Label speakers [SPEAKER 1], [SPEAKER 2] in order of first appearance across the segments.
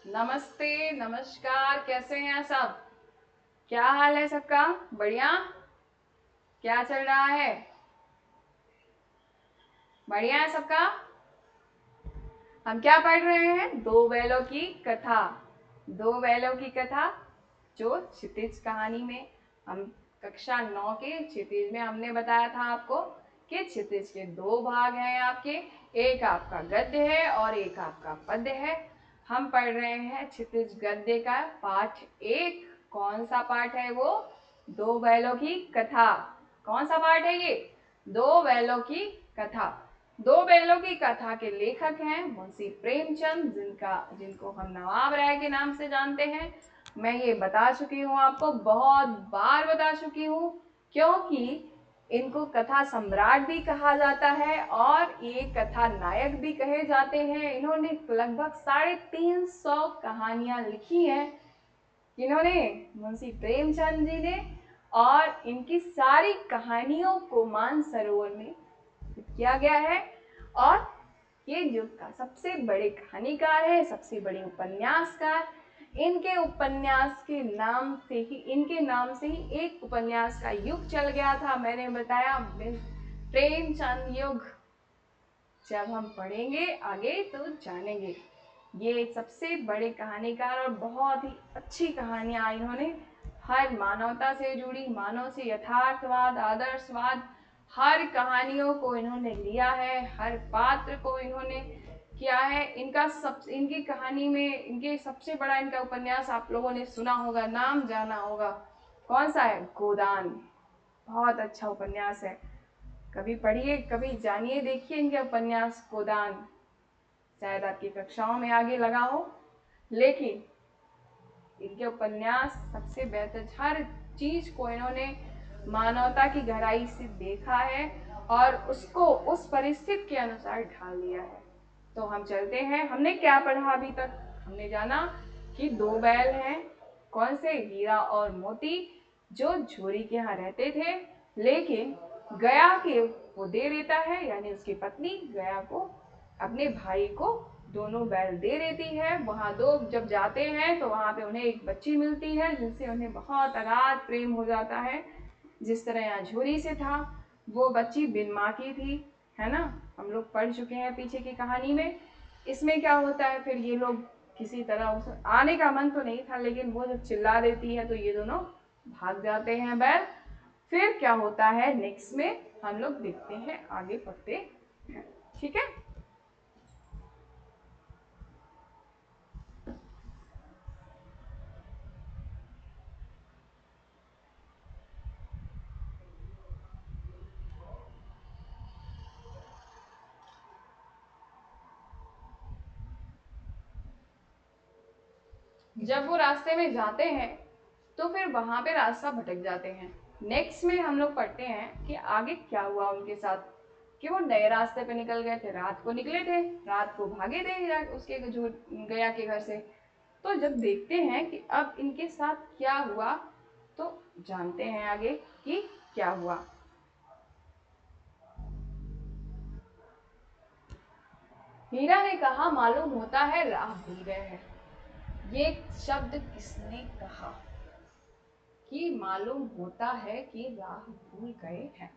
[SPEAKER 1] नमस्ते, नमस्कार, कैसे हैं सब? क्या हाल है सबका? बढ़िया? क्या चल रहा है? बढ़िया है सबका? हम क्या पढ़ रहे हैं? दो बैलों की कथा। दो बैलों की कथा जो क्षितिज कहानी में हम कक्षा 9 के क्षितिज में हमने बताया था आपको कि क्षितिज के दो भाग हैं आपके। एक आपका गद्य है और एक आपका पद्य है। हम पढ़ रहे हैं क्षितिज गद्य का पाठ 1। कौन सा पाठ है वो? दो बैलों की कथा। कौन सा पाठ है ये? दो बैलों की कथा। दो बैलों की कथा के लेखक हैं मुंशी प्रेमचंद, जिनको हम नवाब राय के नाम से जानते हैं। मैं ये बता चुकी हूँ आपको, बहुत बार बता चुकी हूँ, क्योंकि इनको कथा सम्राट भी कहा जाता है और ये कथा नायक भी कहे जाते हैं। इन्होंने लगभग 350 कहानियां लिखी हैं। इन्होंने, मुंशी प्रेमचंद जी ने, और इनकी सारी कहानियों को मानसरोवर में किया गया है। और ये युग का सबसे बड़े कहानीकार है, सबसे बड़े उपन्यासकार। इनके नाम से ही एक उपन्यास का युग चल गया था। मैंने बताया प्रेमचंद युग। जब हम पढ़ेंगे आगे तो जानेंगे। ये सबसे बड़े कहानीकार और बहुत ही अच्छी कहानियां इन्होंने हर मानवता से जुड़ी, मानव से यथार्थवाद, आदर्शवाद, हर कहानियों को इन्होंने लिया है, हर पात्र को इन्होंने किया है। इनकी कहानी में इनके सबसे बड़ा इनका उपन्यास आप लोगों ने सुना होगा, नाम जाना होगा। कौन सा है? गोदान। बहुत अच्छा उपन्यास है। कभी पढ़िए, कभी जानिए, देखिए इनके उपन्यास गोदान। शायद आपकी कक्षाओं में आगे लगा हो, लेकिन इनके उपन्यास सबसे बेहतर, हर चीज को इन्होंने मानवता की गहराई से देखा है और उसको उस परिस्थिति के अनुसार ढाल दिया है। तो हम चलते हैं। हमने क्या पढ़ा अभी तक? हमने जाना कि दो बैल हैं। कौन से? हीरा और मोती, जो झोरी के यहाँ रहते थे, लेकिन गया के वो दे देता है, यानी उसकी पत्नी गया को, अपने भाई को दोनों बैल दे देती है। वहां दो जब जाते हैं तो वहां पे उन्हें एक बच्ची मिलती है जिनसे उन्हें बहुत अगाध प्रेम हो जाता है। जिस तरह यहाँ झोरी से था, वो बच्ची बिन माँ की थी, है ना? हम लोग पढ़ चुके हैं पीछे की कहानी में। इसमें क्या होता है फिर? ये लोग किसी तरह, उस आने का मन तो नहीं था, लेकिन वो जब चिल्ला देती है तो ये दोनों भाग जाते हैं बैल। फिर क्या होता है नेक्स्ट में हम लोग देखते हैं, आगे पढ़ते हैं। ठीक है? जब वो रास्ते में जाते हैं तो फिर वहां पे रास्ता भटक जाते हैं। नेक्स्ट में हम लोग पढ़ते हैं कि आगे क्या हुआ उनके साथ, कि वो नए रास्ते पे निकल गए थे। रात को निकले थे, रात को भागे थे उसके जो गया के घर से। तो जब देखते हैं कि अब इनके साथ क्या हुआ, तो जानते हैं आगे कि क्या हुआ। हीरा ने कहा, मालूम होता है राह भूल गए हैं। ये शब्द किसने कहा? कि मालूम होता है कि राह भूल गए हैं।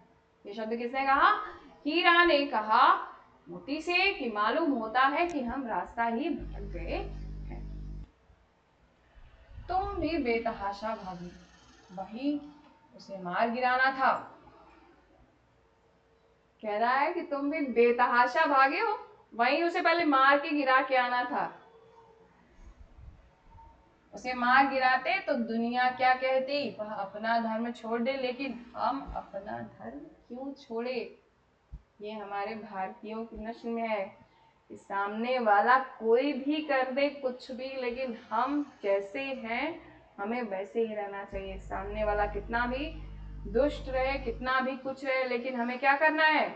[SPEAKER 1] ये शब्द किसने कहा? हीरा ने कहा मोती से कि मालूम होता है कि हम रास्ता ही भटक गए हैं। तुम भी बेतहाशा भागी, वही उसे मार गिराना था। कह रहा है कि तुम भी बेतहाशा भागे हो, वहीं उसे पहले मार के गिरा के आना था। उसे मार गिराते तो दुनिया क्या कहती? वह अपना धर्म छोड़ दे, लेकिन हम अपना धर्म क्यों छोड़े? ये हमारे भारतीयों की नस्ल में है कि सामने वाला कोई भी कर दे कुछ भी, लेकिन हम जैसे हैं हमें वैसे ही रहना चाहिए। सामने वाला कितना भी दुष्ट रहे, कितना भी कुछ रहे, लेकिन हमें क्या करना है?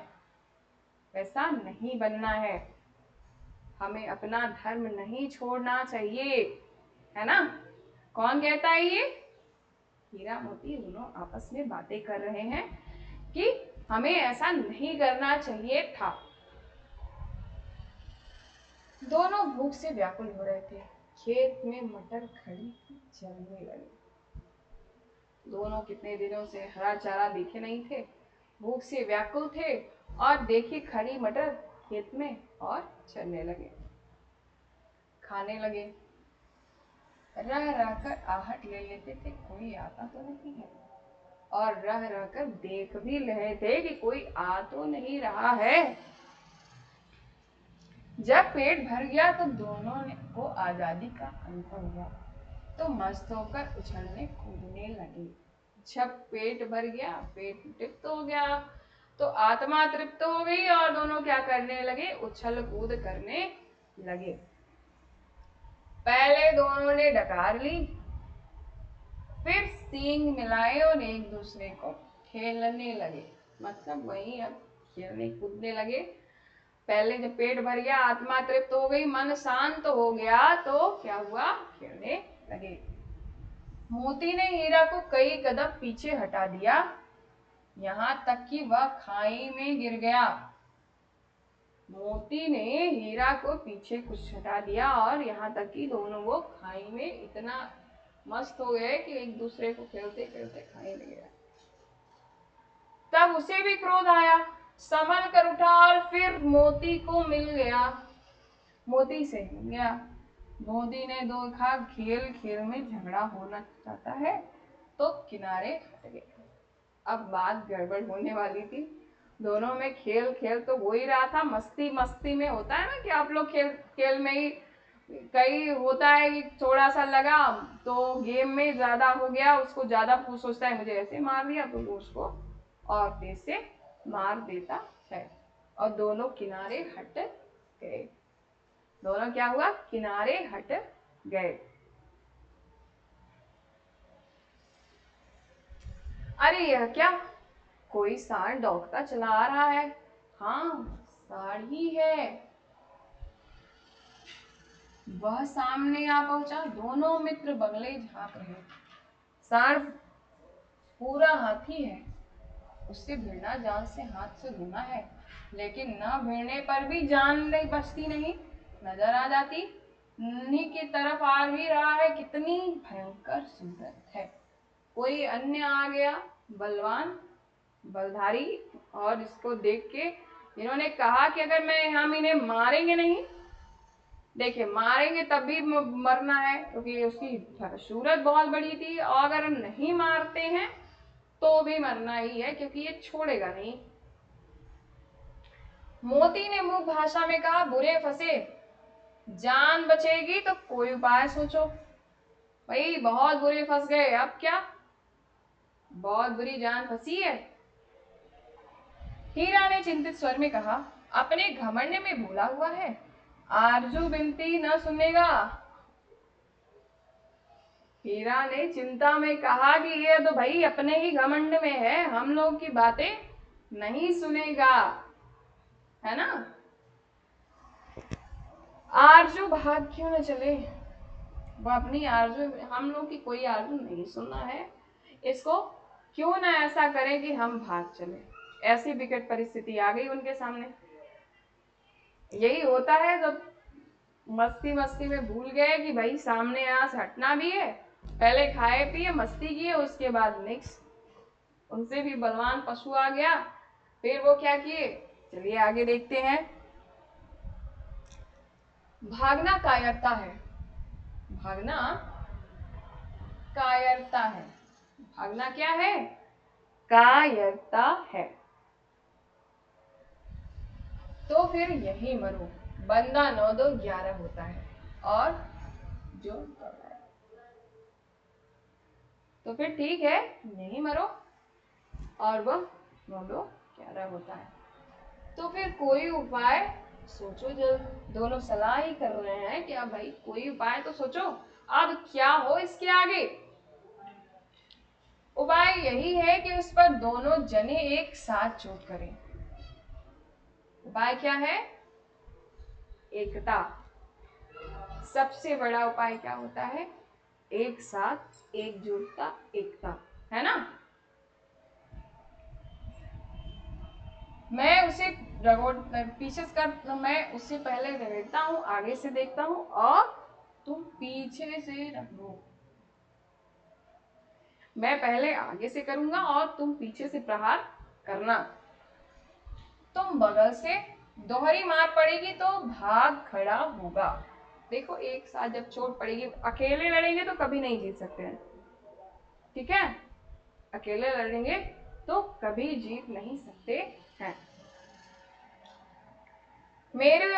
[SPEAKER 1] वैसा नहीं बनना है। हमें अपना धर्म नहीं छोड़ना चाहिए, है ना? कौन कहता है ये? हीरा मोती दोनों आपस में बातें कर रहे हैं कि हमें ऐसा नहीं करना चाहिए था। दोनों भूख से व्याकुल हो रहे थे। खेत में मटर खड़ी थी, चलने लगी। दोनों कितने दिनों से हरा चारा देखे नहीं थे, भूख से व्याकुल थे, और देखी खड़ी मटर खेत में और चलने लगे, खाने लगे। रह रह कर आहट ले लेते थे, कोई आता तो नहीं है, और रह रह कर देख भी रहे थे कि कोई आ तो नहीं रहा है। जब पेट भर गया तो दोनों को आजादी का अनुभव हुआ, तो मस्त होकर उछलने कूदने लगे। जब पेट भर गया, पेट तृप्त हो गया, तो आत्मा तृप्त हो गई और दोनों क्या करने लगे, उछल कूद करने लगे। पहले दोनों ने डकार ली, फिर सींग मिलाए और एक दूसरे को खेलने लगे, मतलब वही अब खेलने कूदने लगे। पहले जब पेट भर गया, आत्मा तृप्त हो गई, मन शांत हो गया, तो क्या हुआ, खेलने लगे। मोती ने हीरा को कई कदम पीछे हटा दिया, यहाँ तक कि वह खाई में गिर गया। मोती ने हीरा को पीछे कुछ हटा दिया और यहाँ तक कि दोनों वो खाई में इतना मस्त हो गए कि एक दूसरे को खेलते खेलते खाई में गया। तब उसे भी क्रोध आया, संभल कर उठा और फिर मोती को मिल गया, मोती से मिल गया। मोती ने देखा खेल खेल में झगड़ा होना चाहता है, तो किनारे हट गए। अब बात गड़बड़ होने वाली थी। दोनों में खेल खेल तो हो ही रहा था, मस्ती मस्ती में होता है ना कि आप लोग खेल खेल में ही कई होता है कि थोड़ा सा लगा तो गेम में ज्यादा हो गया, उसको ज्यादा सोचता है मुझे ऐसे मार दिया, तो वो उसको और तेज से मार देता है, और दोनों किनारे हट गए। दोनों क्या हुआ, किनारे हट गए। अरे यह क्या, कोई सांड दौड़ता चला आ रहा है। हाँ, सांड ही है। वह सामने आ पहुंचा, दोनों मित्र बगले झांक रहे। सांड पूरा हाथी है, उससे भिड़ना जान से हाथ से गुना है, लेकिन न भिड़ने पर भी जान नहीं बचती नहीं, नजर आ जाती। उन्हीं की तरफ आ भी रहा है, कितनी भयंकर सूरत है। कोई अन्य आ गया, बलवान बलधारी, और इसको देख के इन्होंने कहा कि अगर मैं हम इन्हें मारेंगे नहीं, देखिए मारेंगे तब भी मरना है क्योंकि उसकी सूरत बहुत बड़ी थी, और अगर नहीं मारते हैं तो भी मरना ही है क्योंकि ये छोड़ेगा नहीं। मोती ने मुख भाषा में कहा, बुरे फंसे, जान बचेगी तो कोई उपाय सोचो। भाई बहुत बुरे फंस गए, अब क्या, बहुत बुरी जान फंसी है। हीरा ने चिंतित स्वर में कहा, अपने घमंड में भूला हुआ है, आरजू बिनती न सुनेगा। हीरा ने चिंता में कहा कि ये तो भाई अपने ही घमंड में है, हम लोग की बातें नहीं सुनेगा, है ना। आरजू भाग क्यों न चले, वो अपनी आरजू, हम लोग की कोई आरजू नहीं सुनना है, इसको क्यों ना ऐसा करें कि हम भाग चले। ऐसी विकट परिस्थिति आ गई उनके सामने। यही होता है जब मस्ती मस्ती में भूल गए कि भाई सामने यहाँ से हटना भी है, पहले खाए पिए मस्ती किए, उसके बाद नेक्स्ट उनसे भी बलवान पशु आ गया। फिर वो क्या किए, चलिए आगे देखते हैं। भागना कायरता है, भागना कायरता है, भागना क्या है, कायरता है। तो फिर यही मरो, बंदा 9 2 11 होता है, और जो तो फिर ठीक है, यही मरो और वह 9 2 11 होता है। तो फिर कोई उपाय सोचो जल्द। दोनों सलाह ही कर रहे हैं कि अब भाई कोई उपाय तो सोचो, अब क्या हो इसके आगे। उपाय यही है कि उस पर दोनों जने एक साथ चोट करें। उपाय क्या है, एकता। सबसे बड़ा उपाय क्या होता है, एक साथ एकजुटता, एकता, है ना। मैं उसे पीछे कर, मैं उससे पहले रगड़ता हूँ, आगे से देखता हूँ और तुम पीछे से रख लो। मैं पहले आगे से करूंगा और तुम पीछे से प्रहार करना। तुम बगल से, दोहरी मार पड़ेगी तो भाग खड़ा होगा। देखो एक साथ जब चोट पड़ेगी, अकेले लड़ेंगे तो कभी नहीं जीत सकते हैं, ठीक है? अकेले लड़ेंगे तो कभी जीत नहीं सकते हैं। मेरी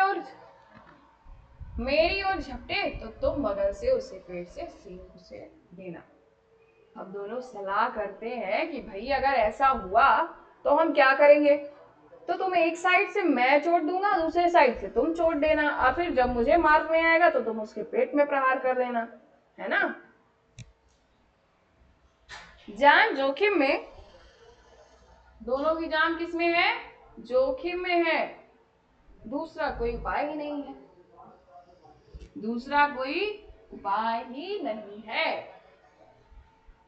[SPEAKER 1] ओर झपटे तो तुम बगल से उसे पेट से सींग से देना। अब दोनों सलाह करते हैं कि भाई अगर ऐसा हुआ तो हम क्या करेंगे। तो तुम एक साइड से मैं चोट दूंगा, दूसरे साइड से तुम चोट देना, और फिर जब मुझे मारने आएगा तो तुम उसके पेट में प्रहार कर देना, है ना? जान जोखिम में, दोनों की जान किसमें है? जोखिम में है। दूसरा कोई उपाय ही नहीं है, दूसरा कोई उपाय ही नहीं है।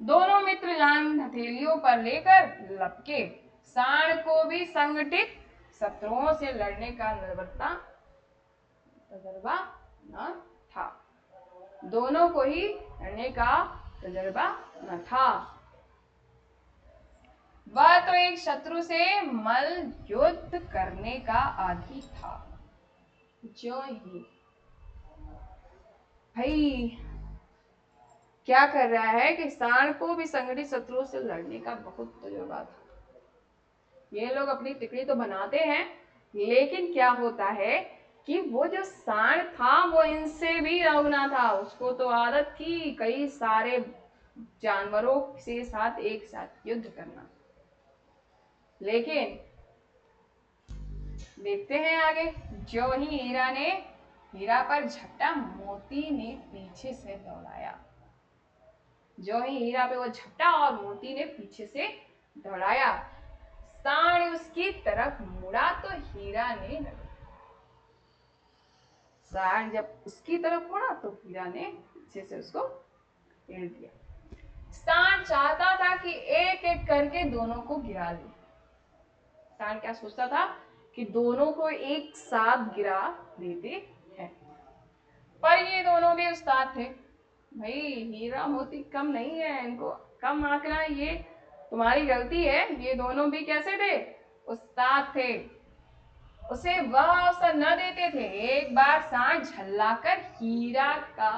[SPEAKER 1] दोनों मित्र जान हथेलियों पर लेकर लपके। सांड को भी संगठित शत्रुओं से लड़ने का तजर्बा न था। दोनों को ही लड़ने का तजर्बा न था। वह तो एक शत्रु से मल युद्ध करने का आदी था। जो ही भाई क्या कर रहा है कि सांड को भी संगठित शत्रुओं से लड़ने का बहुत तजुर्बा था। ये लोग अपनी टिकड़ी तो बनाते हैं, लेकिन क्या होता है कि वो जो सांड था वो इनसे भी रौना था। उसको तो आदत थी कई सारे जानवरों के साथ एक साथ युद्ध करना। लेकिन देखते हैं आगे। जो ही हीरा पर झपटा, मोती ने पीछे से दौड़ाया। जो ही हीरा पे वो झपटा और मोती ने पीछे से दौड़ाया। सांड उसकी तरफ मुड़ा तो हीरा ने, सांड जब उसकी तरफ मुड़ा तो हीरा ने पीछे से उसको घेर दिया। सांड चाहता था कि एक एक करके दोनों को गिरा ले। सांड क्या सोचता था कि दोनों को एक साथ गिरा देते हैं, पर ये दोनों भी उस्ताद थे। भाई हीरा मोती कम नहीं है, इनको कम आंकना ये तुम्हारी गलती है। ये दोनों भी कैसे थे? उस्ताद थे। उसे वह अवसर न देते थे। एक बार सांड झल्लाकर हीरा का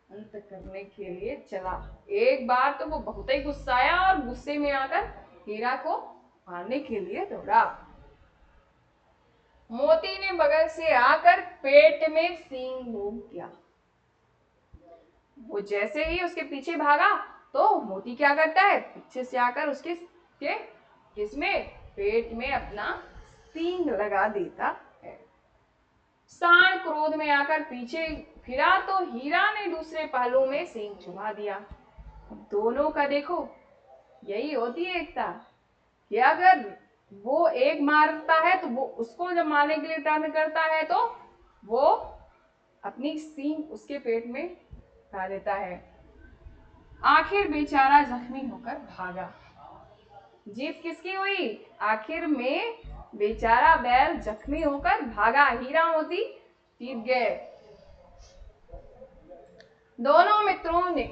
[SPEAKER 1] अंत करने के लिए चला। एक बार तो वो बहुत ही गुस्साया और गुस्से में आकर हीरा को मारने के लिए दौड़ा। मोती ने बगल से आकर पेट में सींग भोग दिया। वो जैसे ही उसके पीछे भागा तो मोती क्या करता है, पीछे से आकर उसके इसमें पेट में अपना सींग लगा देता है। सांड क्रोध में आकर पीछे फिरा तो हीरा ने दूसरे पहलू में सींग चुभा दिया। दोनों का देखो, यही होती है एकता कि अगर वो एक मारता है तो वो उसको जब मारने के लिए टर्न करता है तो वो अपनी सींग उसके पेट में डाल देता है। आखिर बेचारा जख्मी होकर भागा। जीत किसकी हुई? आखिर में बेचारा बैल जख्मी होकर भागा, हीरा मोती जीत गए। दोनों मित्रों ने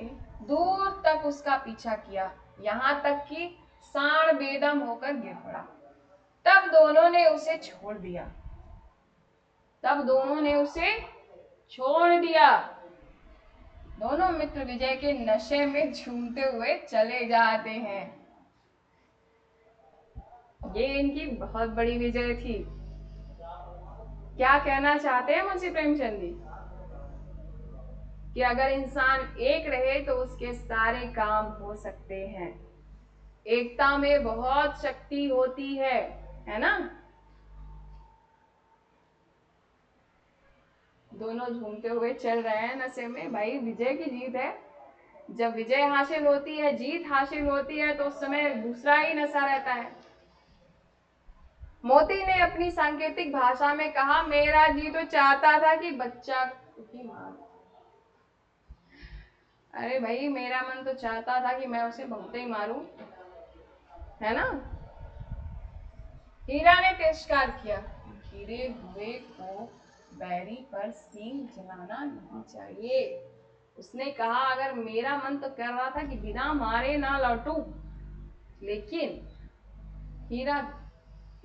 [SPEAKER 1] दूर तक उसका पीछा किया, यहाँ तक कि सांड बेदम होकर गिर पड़ा। तब दोनों ने उसे छोड़ दिया। दोनों मित्र विजय के नशे में झूमते हुए चले जाते हैं। ये इनकी बहुत बड़ी विजय थी। क्या कहना चाहते हैं मुंशी प्रेमचंद जी? कि अगर इंसान एक रहे तो उसके सारे काम हो सकते हैं। एकता में बहुत शक्ति होती है ना? दोनों झूमते हुए चल रहे हैं नशे में। भाई विजय की जीत है। जब विजय हासिल होती है, जीत हासिल होती है, तो उस समय दूसरा ही नशा रहता है। मोती ने अपनी सांकेतिक भाषा में कहा, मेरा जी तो चाहता था कि बच्चा की मां। अरे भाई मेरा मन तो चाहता था कि मैं उसे बहुत ही मारूं, है ना? हीरा ने तिरस्कार किया। गिरे हुए को बैरी पर सींग जलाना नहीं चाहिए। उसने कहा अगर मेरा मन तो कर रहा था कि बिना मारे ना लौटूं, लेकिन हीरा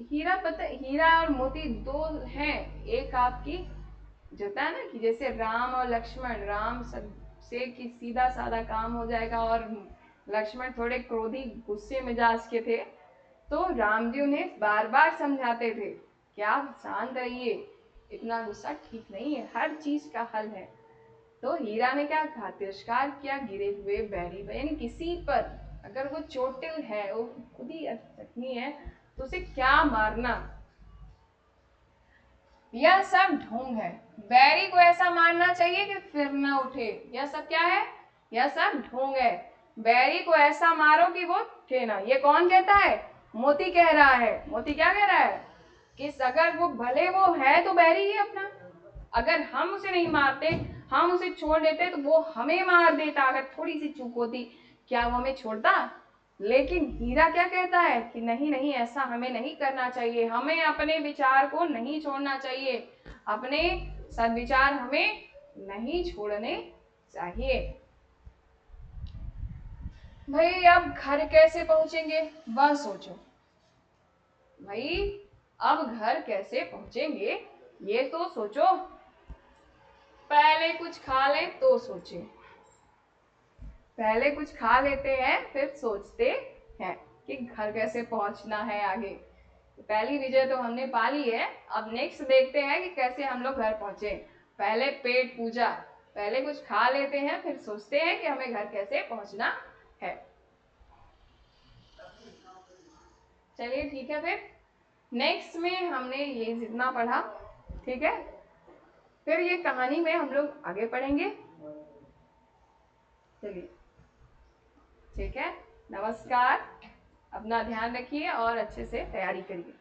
[SPEAKER 1] हीरा पता, हीरा और मोती दो हैं। एक आपकी जो होता है ना कि जैसे राम और लक्ष्मण, राम से कि सीधा साधा काम हो जाएगा और लक्ष्मण थोड़े क्रोधी गुस्से मिजाज के थे, तो राम जी उन्हें बार बार समझाते थे कि आप शांत रहिए, इतना गुस्सा ठीक नहीं है, हर चीज का हल है। तो हीरा ने क्या कहा, तिरस्कार किया गिरे हुए बैरी पर, यानी किसी पर अगर वो चोटिल है, वो खुद ही जख्मी है, तो उसे क्या मारना, यह सब ढोंग है। बैरी को ऐसा मारना चाहिए कि फिर न उठे, यह सब क्या है, यह सब ढोंग है। बैरी को ऐसा मारो कि वो उठे ना। ये कौन कहता है, मोती कह रहा है। मोती क्या कह रहा है कि अगर वो भले वो है तो बैरी ही अपना, अगर हम उसे नहीं मारते, हम उसे छोड़ देते, तो वो हमें मार देता। अगर थोड़ी सी चूक होती, क्या वो हमें छोड़ता। लेकिन हीरा क्या कहता है कि नहीं नहीं, ऐसा हमें नहीं करना चाहिए, हमें अपने विचार को नहीं छोड़ना चाहिए, अपने सद्विचार हमें नहीं छोड़ने चाहिए। भाई अब घर कैसे पहुंचेंगे वह सोचो। भाई अब घर कैसे पहुंचेंगे ये तो सोचो। पहले कुछ खा लें तो सोचें, पहले कुछ खा लेते हैं फिर सोचते हैं कि घर कैसे पहुंचना है आगे। तो पहली विजय तो हमने पा ली है। अब नेक्स्ट देखते हैं कि कैसे हम लोग घर पहुंचे। पहले पेट पूजा, पहले कुछ खा लेते हैं फिर सोचते हैं कि हमें घर कैसे पहुंचना है। चलिए ठीक है, फिर नेक्स्ट में हमने ये जितना पढ़ा, ठीक है, फिर ये कहानी में हम लोग आगे पढ़ेंगे। चलिए ठीक है, नमस्कार, अपना ध्यान रखिए और अच्छे से तैयारी करिए।